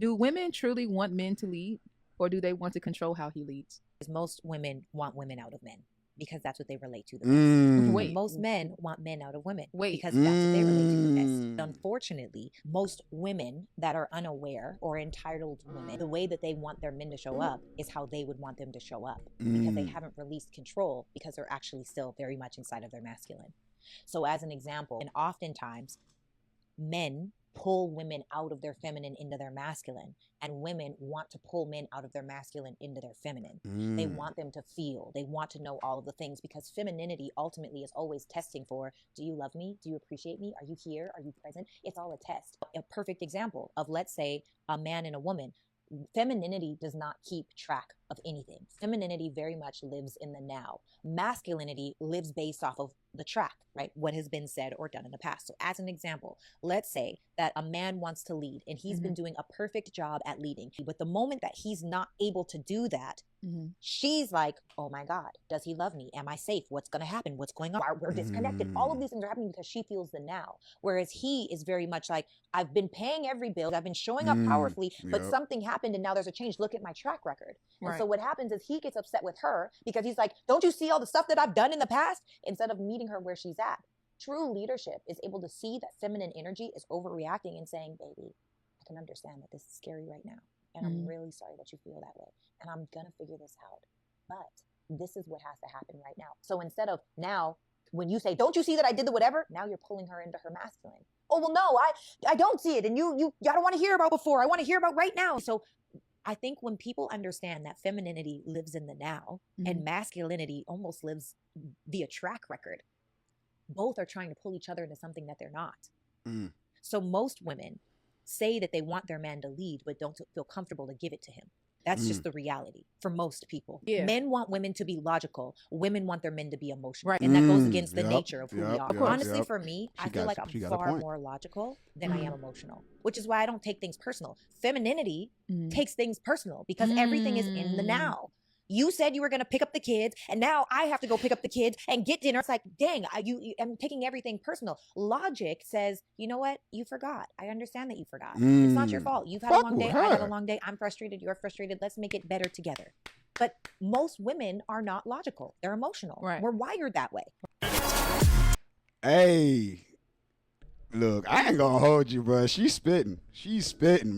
Do women truly want men to lead, or do they want to control how he leads? Most women want women out of men because that's what they relate to the best. Wait, Most men want men out of women Wait. because that's what they relate to the best. Unfortunately, most women that are unaware or entitled women, the way that they want their men to show up is how they would want them to show up because they haven't released control because they're actually still very much inside of their masculine. So as an example, and oftentimes men pull women out of their feminine into their masculine, and women want to pull men out of their masculine into their feminine. They want them to feel, they want to know all of the things, because femininity ultimately is always testing for, do you love me? Do you appreciate me? Are you here? Are you present? It's all a test. A perfect example of, let's say, a man and a woman. Femininity does not keep track of anything. Femininity very much lives in the now. Masculinity lives based off of the track, right? What has been said or done in the past. So as an example, let's say that a man wants to lead and he's been doing a perfect job at leading. But the moment that he's not able to do that, she's like, oh my God, does he love me? Am I safe? What's going to happen? What's going on? We're disconnected. All of these things are happening because she feels the now. Whereas he is very much like, I've been paying every bill. I've been showing up powerfully, but something happened and now there's a change. Look at my track record. And so what happens is he gets upset with her because he's like, don't you see all the stuff that I've done in the past? Instead of meeting her where she's at. True leadership is able to see that feminine energy is overreacting and saying, baby, I can understand that this is scary right now. And I'm really sorry that you feel that way. And I'm going to figure this out. But this is what has to happen right now. So instead of now, when you say, don't you see that I did the whatever? Now you're pulling her into her masculine. Oh, well, no, I don't see it. And you don't want to hear about before. I want to hear about right now. So I think when people understand that femininity lives in the now and masculinity almost lives via track record, both are trying to pull each other into something that they're not. So most women say that they want their man to lead, but don't feel comfortable to give it to him. That's just the reality for most people. Yeah. Men want women to be logical. Women want their men to be emotional. Right. And that goes against the nature of who we are. Honestly, for me, I feel like I'm far more logical than I am emotional, which is why I don't take things personal. Femininity takes things personal because everything is in the now. You said you were going to pick up the kids, and now I have to go pick up the kids and get dinner. It's like, dang, I'm taking everything personal. Logic says, you know what? You forgot. I understand that you forgot. It's not your fault. You've had a long day. I had a long day. I'm frustrated. You're frustrated. Let's make it better together. But most women are not logical. They're emotional. Right. We're wired that way. Hey, look, I ain't going to hold you, bro. She's spitting.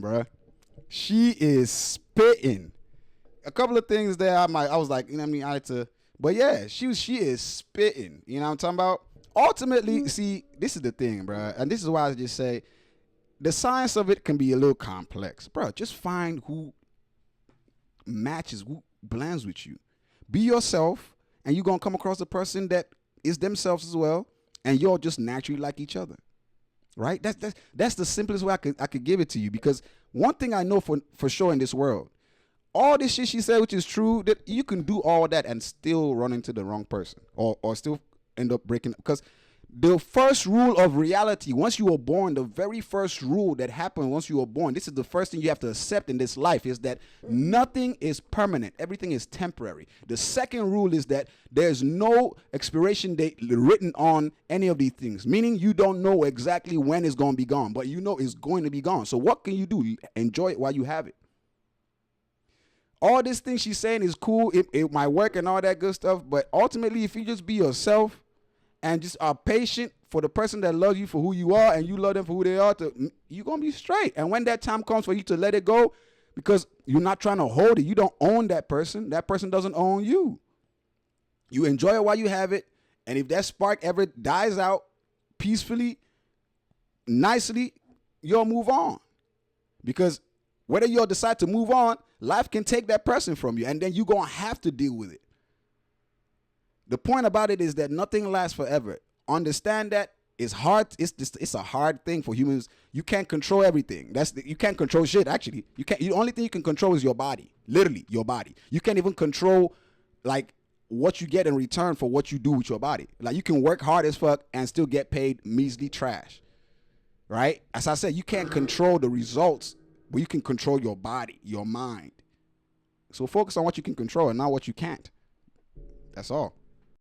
Bro. She is spitting. A couple of things there I was like, you know what I mean, I had to, but yeah, she is spitting, you know what I'm talking about? Ultimately, see, this is the thing, bro, and this is why I just say, the science of it can be a little complex, bro. Just find who matches, who blends with you. Be yourself, and you're going to come across a person that is themselves as well, and you're just naturally like each other, right? That's the simplest way I could give it to you, because one thing I know for sure in this world, all this shit she said, which is true, that you can do all that and still run into the wrong person or still end up breaking. Because the first rule of reality, once you were born, the very first rule that happened once you were born, this is the first thing you have to accept in this life, is that nothing is permanent. Everything is temporary. The second rule is that there's no expiration date written on any of these things, meaning you don't know exactly when it's going to be gone, but you know it's going to be gone. So what can you do? Enjoy it while you have it. All this thing she's saying is cool. It might work and all that good stuff. But ultimately, if you just be yourself and just are patient for the person that loves you for who you are and you love them for who they are, you're going to be straight. And when that time comes for you to let it go, because you're not trying to hold it, you don't own that person. That person doesn't own you. You enjoy it while you have it. And if that spark ever dies out peacefully, nicely, you'll move on. Because whether you'll decide to move on, life can take that person from you, and then you're going to have to deal with it. The point about it is that nothing lasts forever. Understand that it's hard. It's a hard thing for humans. You can't control everything. You can't control shit, actually. You can't. The only thing you can control is your body. Literally, your body. You can't even control, like, what you get in return for what you do with your body. Like, you can work hard as fuck and still get paid measly trash. Right? As I said, you can't control the results, but you can control your body, your mind. So focus on what you can control and not what you can't. That's all.